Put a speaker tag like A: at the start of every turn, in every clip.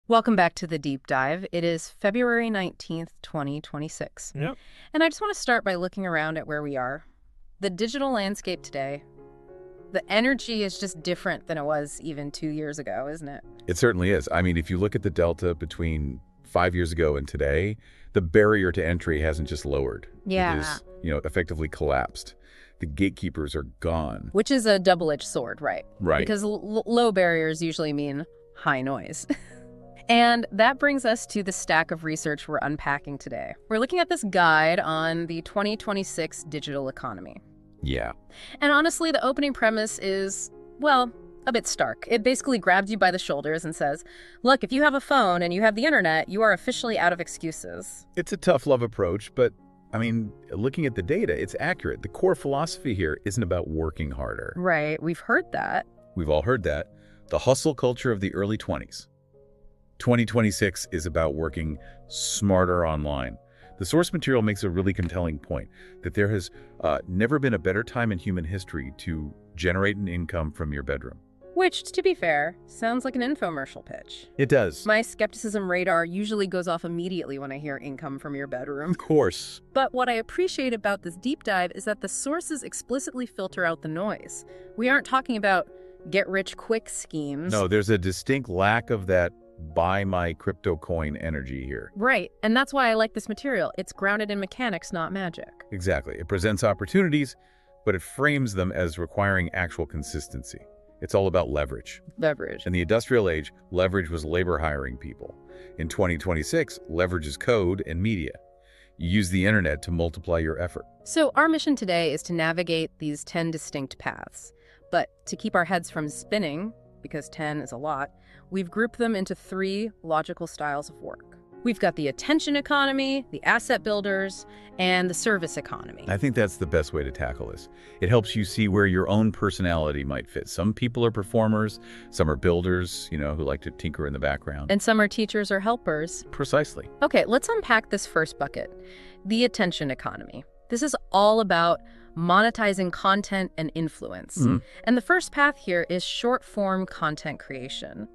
A: Welcome back to the deep dive. It is February 19th, 2026.
B: Yep.
A: And I just want to start by looking around at where we are. The digital landscape today, the energy is just different than it was even 2 years ago, isn't it?
C: It certainly is. I mean, if you look at the delta between 5 years ago and today, the barrier to entry hasn't just lowered.
A: Yeah.
C: It is, effectively collapsed. The gatekeepers are gone.
A: Which is a double-edged sword, right?
C: Right.
A: Because low barriers usually mean high noise. And that brings us to the stack of research we're unpacking today. We're looking at this guide on the 2026 digital economy.
C: Yeah.
A: And honestly, the opening premise is, well, a bit stark. It basically grabs you by the shoulders and says, look, if you have a phone and you have the internet, you are officially out of excuses.
C: It's a tough love approach, but I mean, looking at the data, it's accurate. The core philosophy here isn't about working harder.
A: Right, we've heard that.
C: We've all heard that. The hustle culture of the early 20s. 2026 is about working smarter online. The source material makes a really compelling point that there has never been a better time in human history to generate an income from your bedroom.
A: Which, to be fair, sounds like an infomercial pitch.
C: It does.
A: My skepticism radar usually goes off immediately when I hear income from your bedroom.
C: Of course.
A: But what I appreciate about this deep dive is that the sources explicitly filter out the noise. We aren't talking about get-rich-quick schemes.
C: No, there's a distinct lack of that buy my crypto coin energy here.
A: Right, and that's why I like this material. It's grounded in mechanics, not magic.
C: Exactly. It presents opportunities, but it frames them as requiring actual consistency. It's all about leverage.
A: Leverage.
C: In the industrial age, leverage was labor hiring people. In 2026, leverage is code and media. You use the internet to multiply your effort.
A: So our mission today is to navigate these 10 distinct paths. But to keep our heads from spinning, because 10 is a lot, we've grouped them into 3 logical styles of work. We've got the attention economy, the asset builders, and the service economy.
C: I think that's the best way to tackle this. It helps you see where your own personality might fit. Some people are performers, some are builders, who like to tinker in the background.
A: And some are teachers or helpers.
C: Precisely.
A: Okay, let's unpack this first bucket, the attention economy. This is all about monetizing content and influence. And the first path here is short-form content creation.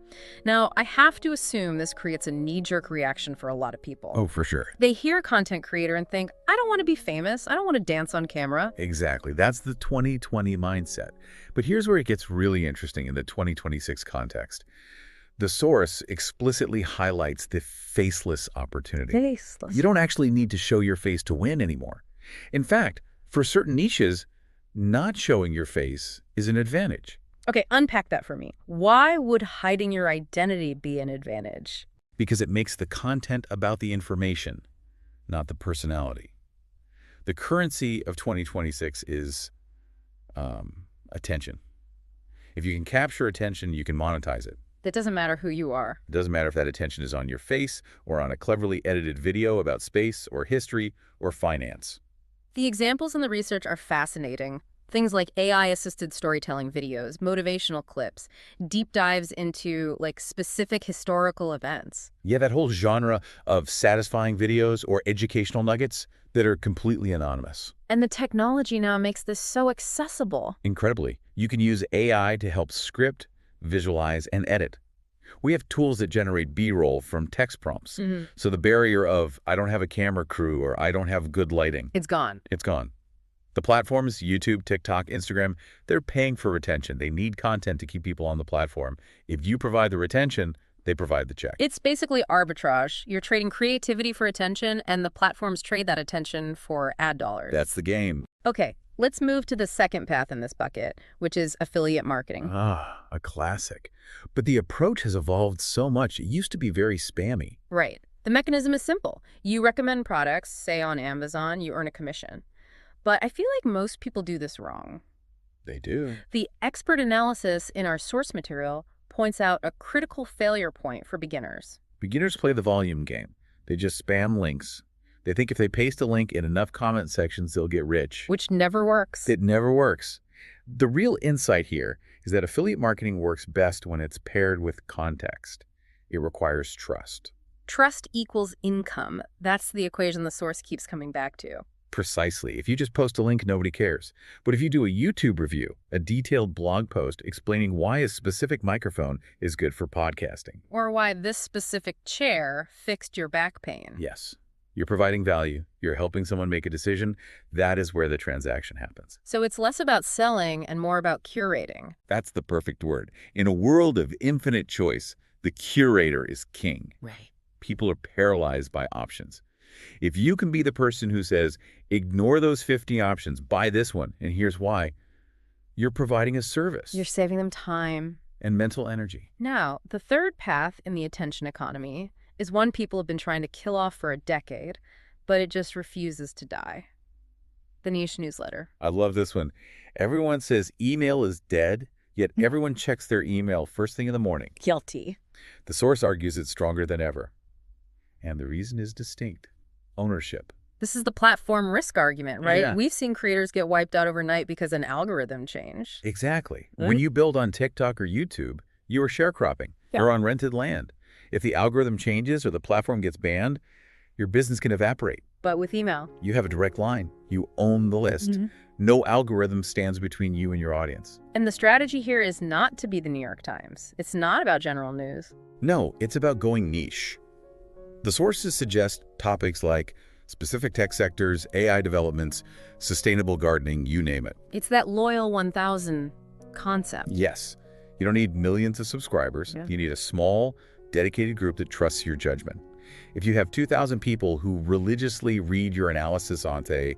A: Now, I have to assume this creates a knee-jerk reaction for a lot of people.
C: Oh, for sure.
A: They hear content creator and think, I don't want to be famous. I don't want to dance on camera.
C: Exactly. That's the 2020 mindset. But here's where it gets really interesting in the 2026 context. The source explicitly highlights the faceless opportunity.
A: Faceless.
C: You don't actually need to show your face to win anymore. In fact, for certain niches, not showing your face is an advantage.
A: Okay, unpack that for me. Why would hiding your identity be an advantage?
C: Because it makes the content about the information, not the personality. The currency of 2026 is attention. If you can capture attention, you can monetize it.
A: It doesn't matter who you are.
C: It doesn't matter if that attention is on your face or on a cleverly edited video about space or history or finance.
A: The examples in the research are fascinating. Things like AI-assisted storytelling videos, motivational clips, deep dives into specific historical events.
C: Yeah, that whole genre of satisfying videos or educational nuggets that are completely anonymous.
A: And the technology now makes this so accessible.
C: Incredibly, you can use AI to help script, visualize, and edit. We have tools that generate B-roll from text prompts. So the barrier of, I don't have a camera crew or I don't have good lighting.
A: It's gone.
C: It's gone. The platforms, YouTube, TikTok, Instagram, they're paying for retention. They need content to keep people on the platform. If you provide the retention, they provide the check.
A: It's basically arbitrage. You're trading creativity for attention, and the platforms trade that attention for ad dollars.
C: That's the game.
A: Okay, let's move to the second path in this bucket, which is affiliate marketing.
C: Ah, a classic. But the approach has evolved so much. It used to be very spammy.
A: Right. The mechanism is simple. You recommend products, say on Amazon, you earn a commission. But I feel like most people do this wrong.
C: They do.
A: The expert analysis in our source material points out a critical failure point for beginners.
C: Beginners play the volume game. They just spam links. They think if they paste a link in enough comment sections, they'll get rich.
A: Which never works.
C: It never works. The real insight here is that affiliate marketing works best when it's paired with context. It requires trust.
A: Trust equals income. That's the equation the source keeps coming back to.
C: Precisely. If you just post a link, nobody cares. But if you do a YouTube review, a detailed blog post explaining why a specific microphone is good for podcasting.
A: Or why this specific chair fixed your back pain.
C: Yes. You're providing value. You're helping someone make a decision. That is where the transaction happens.
A: So it's less about selling and more about curating.
C: That's the perfect word. In a world of infinite choice, the curator is king.
A: Right.
C: People are paralyzed by options. If you can be the person who says, ignore those 50 options, buy this one, and here's why, you're providing a service.
A: You're saving them time.
C: And mental energy.
A: Now, the third path in the attention economy is one people have been trying to kill off for a decade, but it just refuses to die. The niche newsletter.
C: I love this one. Everyone says email is dead, yet everyone checks their email first thing in the morning.
A: Guilty.
C: The source argues it's stronger than ever. And the reason is distinct. Ownership.
A: This is the platform risk argument, right?
C: Yeah.
A: We've seen creators get wiped out overnight because an algorithm changed.
C: Exactly.
A: Right?
C: When you build on TikTok or YouTube, you are sharecropping.
A: Yeah.
C: You're on rented land. If the algorithm changes or the platform gets banned, your business can evaporate.
A: But with email.
C: You have a direct line. You own the list.
A: Mm-hmm.
C: No algorithm stands between you and your audience.
A: And the strategy here is not to be the New York Times. It's not about general news.
C: No, it's about going niche. The sources suggest topics like specific tech sectors, AI developments, sustainable gardening, you name it.
A: It's that loyal 1,000 concept.
C: Yes. You don't need millions of subscribers.
A: Yeah.
C: You need a small, dedicated group that trusts your judgment. If you have 2,000 people who religiously read your analysis on, say,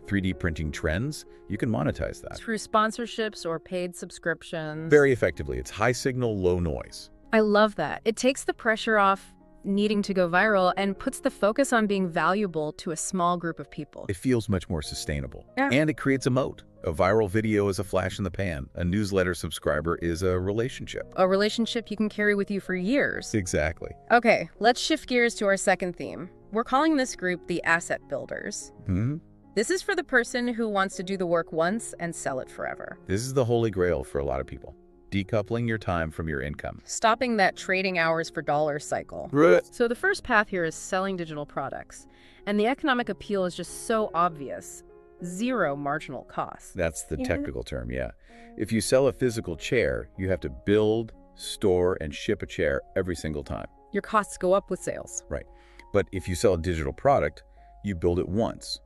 C: 3D printing trends, you can monetize that.
A: Through sponsorships or paid subscriptions.
C: Very effectively. It's high signal, low noise.
A: I love that. It takes the pressure off needing to go viral and puts the focus on being valuable to a small group of people.
C: It feels much more sustainable.
A: Yeah.
C: And it creates a moat. A viral video is a flash in the pan. A newsletter subscriber is a relationship.
A: A relationship you can carry with you for years.
C: Exactly.
A: Okay, let's shift gears to our second theme. We're calling this group the asset builders.
C: Hmm?
A: This is for the person who wants to do the work once and sell it forever.
C: This is the holy grail for a lot of people. Decoupling your time from your income.
A: Stopping that trading hours for dollars cycle.
C: Right.
A: So the first path here is selling digital products. And the economic appeal is just so obvious. Zero marginal cost.
C: That's the technical term, yeah. If you sell a physical chair, you have to build, store, and ship a chair every single time.
A: Your costs go up with sales.
C: Right. But if you sell a digital product, you build it once.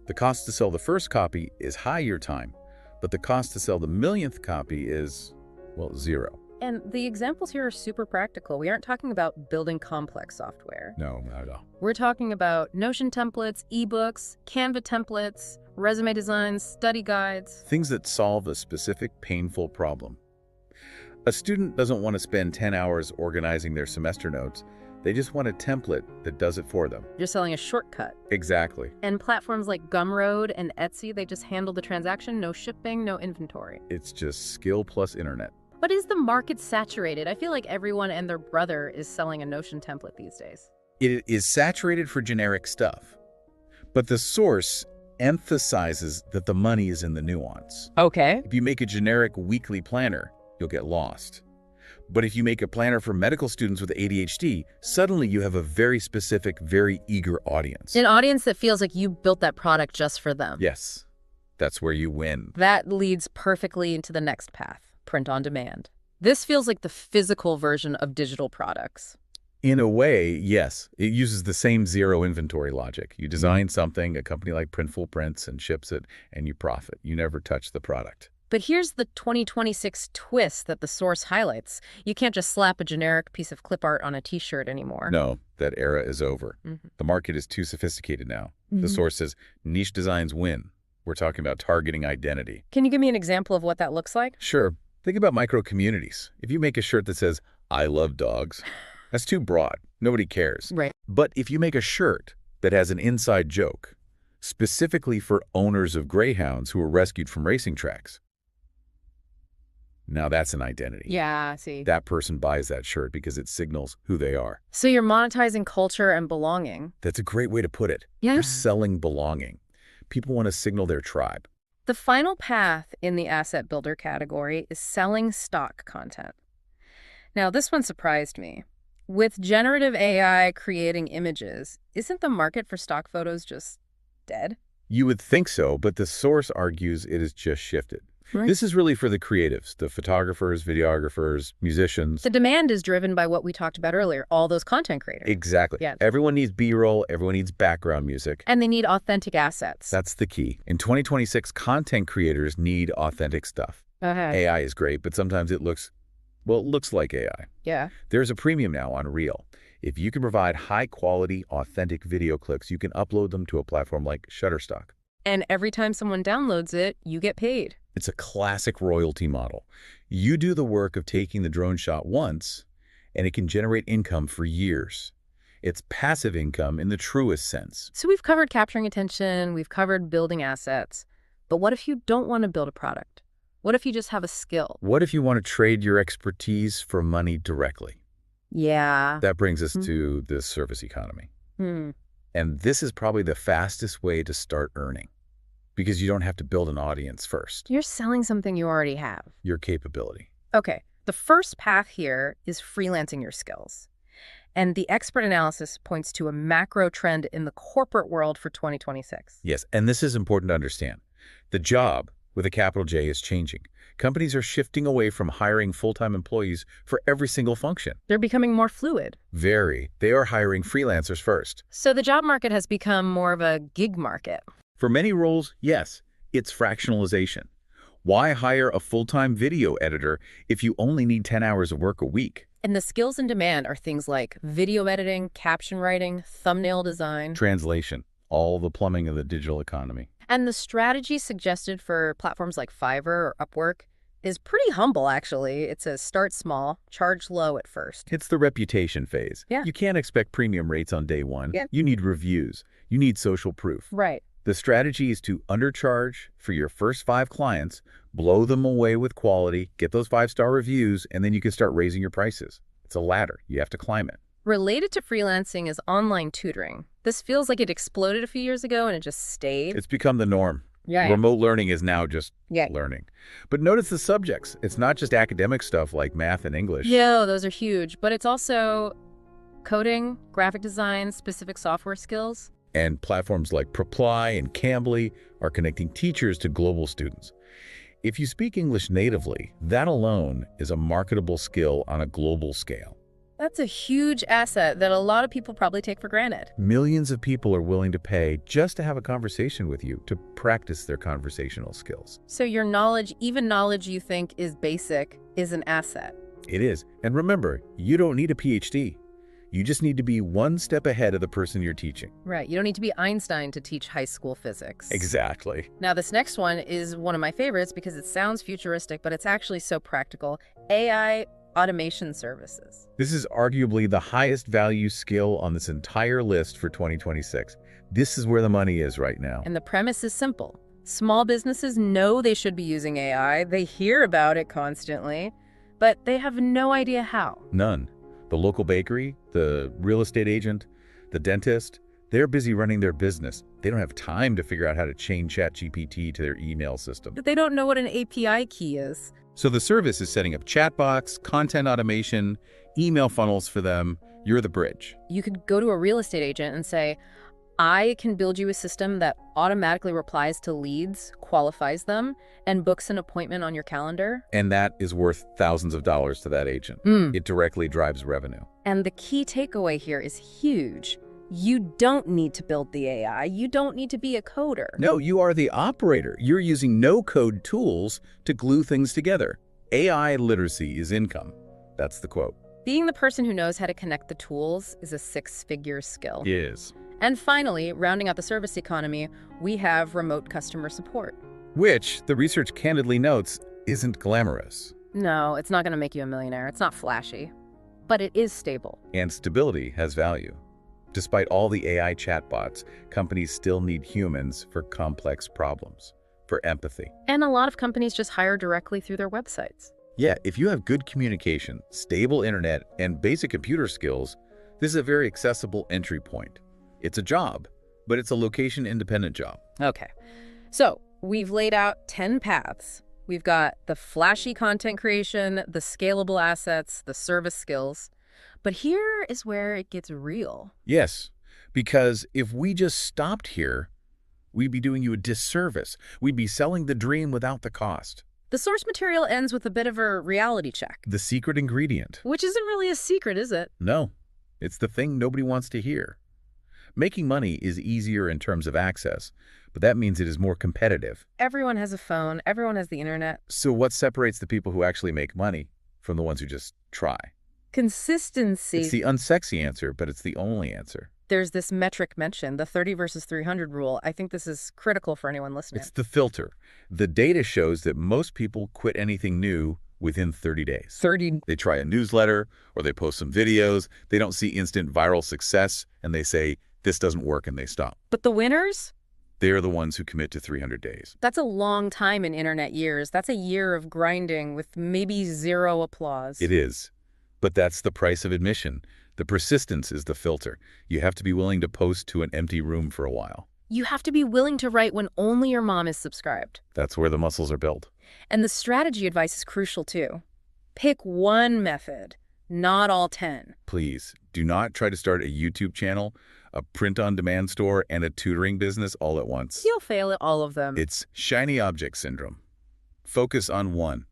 C: The cost to sell the first copy is high year time, but the cost to sell the millionth copy is, well, zero.
A: And the examples here are super practical. We aren't talking about building complex software.
C: No, not at all.
A: We're talking about Notion templates, ebooks, Canva templates, resume designs, study guides.
C: Things that solve a specific painful problem. A student doesn't want to spend 10 hours organizing their semester notes. They just want a template that does it for them.
A: You're selling a shortcut.
C: Exactly.
A: And platforms like Gumroad and Etsy, they just handle the transaction, no shipping, no inventory.
C: It's just skill plus internet.
A: But is the market saturated? I feel like everyone and their brother is selling a Notion template these days.
C: It is saturated for generic stuff. But the source emphasizes that the money is in the nuance.
A: Okay.
C: If you make a generic weekly planner, you'll get lost. But if you make a planner for medical students with ADHD, suddenly you have a very specific, very eager audience.
A: An audience that feels like you built that product just for them.
C: Yes, that's where you win.
A: That leads perfectly into the next path, print on demand. This feels like the physical version of digital products.
C: In a way, yes. It uses the same zero inventory logic. You design something, a company like Printful prints and ships it, and you profit. You never touch the product.
A: But here's the 2026 twist that the source highlights. You can't just slap a generic piece of clip art on a t-shirt anymore.
C: No, that era is over.
A: Mm-hmm.
C: The market is too sophisticated now.
A: Mm-hmm.
C: The source says niche designs win. We're talking about targeting identity.
A: Can you give me an example of what that looks like?
C: Sure. Think about micro communities. If you make a shirt that says, I love dogs, that's too broad. Nobody cares.
A: Right.
C: But if you make a shirt that has an inside joke, specifically for owners of greyhounds who were rescued from racing tracks, now that's an identity.
A: Yeah, I see.
C: That person buys that shirt because it signals who they are.
A: So you're monetizing culture and belonging.
C: That's a great way to put it.
A: Yeah.
C: You're selling belonging. People want to signal their tribe.
A: The final path in the asset builder category is selling stock content. Now, this one surprised me. With generative AI creating images, isn't the market for stock photos just dead?
C: You would think so, but the source argues it has just shifted.
A: Right.
C: This is really for the creatives, the photographers, videographers, musicians.
A: The demand is driven by what we talked about earlier, all those content creators.
C: Exactly.
A: Yeah.
C: Everyone needs B-roll, everyone needs background music.
A: And they need authentic assets.
C: That's the key. In 2026, content creators need authentic stuff. AI is great, but sometimes it looks like AI.
A: Yeah.
C: There's a premium now on Reel. If you can provide high-quality, authentic video clips, you can upload them to a platform like Shutterstock.
A: And every time someone downloads it, you get paid.
C: It's a classic royalty model. You do the work of taking the drone shot once, and it can generate income for years. It's passive income in the truest sense.
A: So we've covered capturing attention, we've covered building assets. But what if you don't want to build a product? What if you just have a skill?
C: What if you want to trade your expertise for money directly?
A: Yeah.
C: That brings us to the service economy. And this is probably the fastest way to start earning, because you don't have to build an audience first.
A: You're selling something you already have.
C: Your capability.
A: Okay. The first path here is freelancing your skills. And the expert analysis points to a macro trend in the corporate world for 2026.
C: Yes, and this is important to understand. The job, with a capital J, is changing. Companies are shifting away from hiring full-time employees for every single function.
A: They're becoming more fluid.
C: Very. They are hiring freelancers first.
A: So the job market has become more of a gig market.
C: For many roles, yes, it's fractionalization. Why hire a full-time video editor if you only need 10 hours of work a week?
A: And the skills in demand are things like video editing, caption writing, thumbnail design.
C: Translation. All the plumbing of the digital economy.
A: And the strategy suggested for platforms like Fiverr or Upwork is pretty humble, actually. It says start small, charge low at first.
C: It's the reputation phase.
A: Yeah.
C: You can't expect premium rates on day one.
A: Yeah.
C: You need reviews. You need social proof.
A: Right.
C: The strategy is to undercharge for your first 5 clients, blow them away with quality, get those 5-star reviews, and then you can start raising your prices. It's a ladder. You have to climb it.
A: Related to freelancing is online tutoring. This feels like it exploded a few years ago and it just stayed.
C: It's become the norm.
A: Yeah.
C: Remote learning is now just learning. But notice the subjects. It's not just academic stuff like math and English.
A: Yeah, those are huge. But it's also coding, graphic design, specific software skills.
C: And platforms like Preply and Cambly are connecting teachers to global students. If you speak English natively, that alone is a marketable skill on a global scale.
A: That's a huge asset that a lot of people probably take for granted.
C: Millions of people are willing to pay just to have a conversation with you, to practice their conversational skills.
A: So your knowledge, even knowledge you think is basic, is an asset.
C: It is. And remember, you don't need a PhD. You just need to be one step ahead of the person you're teaching.
A: Right. You don't need to be Einstein to teach high school physics.
C: Exactly.
A: Now, this next one is one of my favorites because it sounds futuristic, but it's actually so practical. AI automation services.
C: This is arguably the highest value skill on this entire list for 2026. This is where the money is right now.
A: And the premise is simple. Small businesses know they should be using AI. They hear about it constantly, but they have no idea how.
C: None. The local bakery, the real estate agent, the dentist, they're busy running their business. They don't have time to figure out how to chain ChatGPT to their email system.
A: But they don't know what an API key is.
C: So the service is setting up chatbots, content automation, email funnels for them. You're the bridge.
A: You could go to a real estate agent and say, I can build you a system that automatically replies to leads, qualifies them, and books an appointment on your calendar.
C: And that is worth thousands of dollars to that agent. It directly drives revenue.
A: And the key takeaway here is huge. You don't need to build the AI. You don't need to be a coder.
C: No, you are the operator. You're using no-code tools to glue things together. AI literacy is income. That's the quote.
A: Being the person who knows how to connect the tools is a 6-figure skill.
C: Is.
A: And finally, rounding out the service economy, we have remote customer support.
C: Which, the research candidly notes, isn't glamorous.
A: No, it's not going to make you a millionaire. It's not flashy. But it is stable.
C: And stability has value. Despite all the AI chatbots, companies still need humans for complex problems, for empathy.
A: And a lot of companies just hire directly through their websites.
C: Yeah, if you have good communication, stable internet, and basic computer skills, this is a very accessible entry point. It's a job, but it's a location-independent job.
A: Okay, so we've laid out 10 paths. We've got the flashy content creation, the scalable assets, the service skills. But here is where it gets real.
C: Yes, because if we just stopped here, We'd be doing you a disservice. We'd be selling the dream without the cost.
A: The source material ends with a bit of a reality check.
C: The secret ingredient.
A: Which isn't really a secret, is it?
C: No, it's the thing nobody wants to hear. Making money is easier in terms of access, but that means it is more competitive.
A: Everyone has a phone. Everyone has the internet.
C: So what separates the people who actually make money from the ones who just try?
A: Consistency.
C: It's the unsexy answer, but it's the only answer.
A: There's this metric mentioned, the 30 versus 300 rule. I think this is critical for anyone listening.
C: It's the filter. The data shows that most people quit anything new within 30 days.
A: 30.
C: They try a newsletter or they post some videos. They don't see instant viral success and they say, this doesn't work, and they stop.
A: But the winners?
C: They're the ones who commit to 300 days.
A: That's a long time in internet years. That's a year of grinding with maybe zero applause.
C: It is. But that's the price of admission. The persistence is the filter. You have to be willing to post to an empty room for a while.
A: You have to be willing to write when only your mom is subscribed.
C: That's where the muscles are built.
A: And the strategy advice is crucial too. Pick one method, not all 10.
C: Please, do not try to start a YouTube channel, a print-on-demand store, and a tutoring business all at once.
A: You'll fail at all of them.
C: It's shiny object syndrome. Focus on one.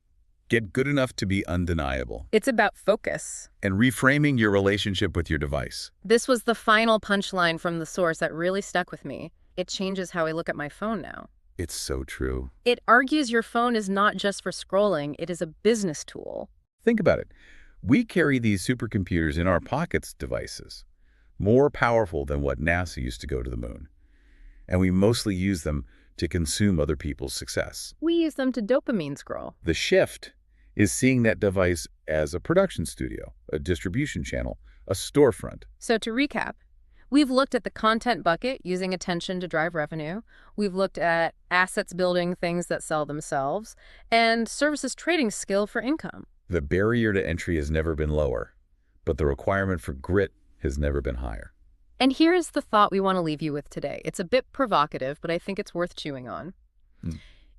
C: Get good enough to be undeniable.
A: It's about focus.
C: And reframing your relationship with your device.
A: This was the final punchline from the source that really stuck with me. It changes how I look at my phone now.
C: It's so true.
A: It argues your phone is not just for scrolling, it is a business tool.
C: Think about it. We carry these supercomputers in our pockets devices, more powerful than what NASA used to go to the moon. And we mostly use them to consume other people's success.
A: We use them to dopamine scroll.
C: The shift is seeing that device as a production studio, a distribution channel, a storefront.
A: So to recap, we've looked at the content bucket using attention to drive revenue. We've looked at assets building things that sell themselves and services trading skill for income.
C: The barrier to entry has never been lower, but the requirement for grit has never been higher.
A: And here is the thought we want to leave you with today. It's a bit provocative, but I think it's worth chewing on.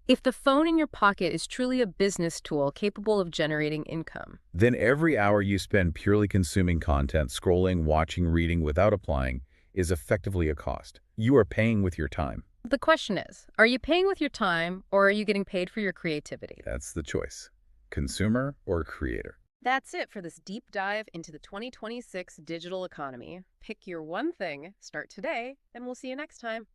A: If the phone in your pocket is truly a business tool capable of generating income,
C: then every hour you spend purely consuming content, scrolling, watching, reading without applying is effectively a cost. You are paying with your time.
A: the question is, are you paying with your time or are you getting paid for your creativity?
C: That's the choice. Consumer or creator.
A: That's it for this deep dive into the 2026 digital economy. Pick your one thing, start today, and we'll see you next time.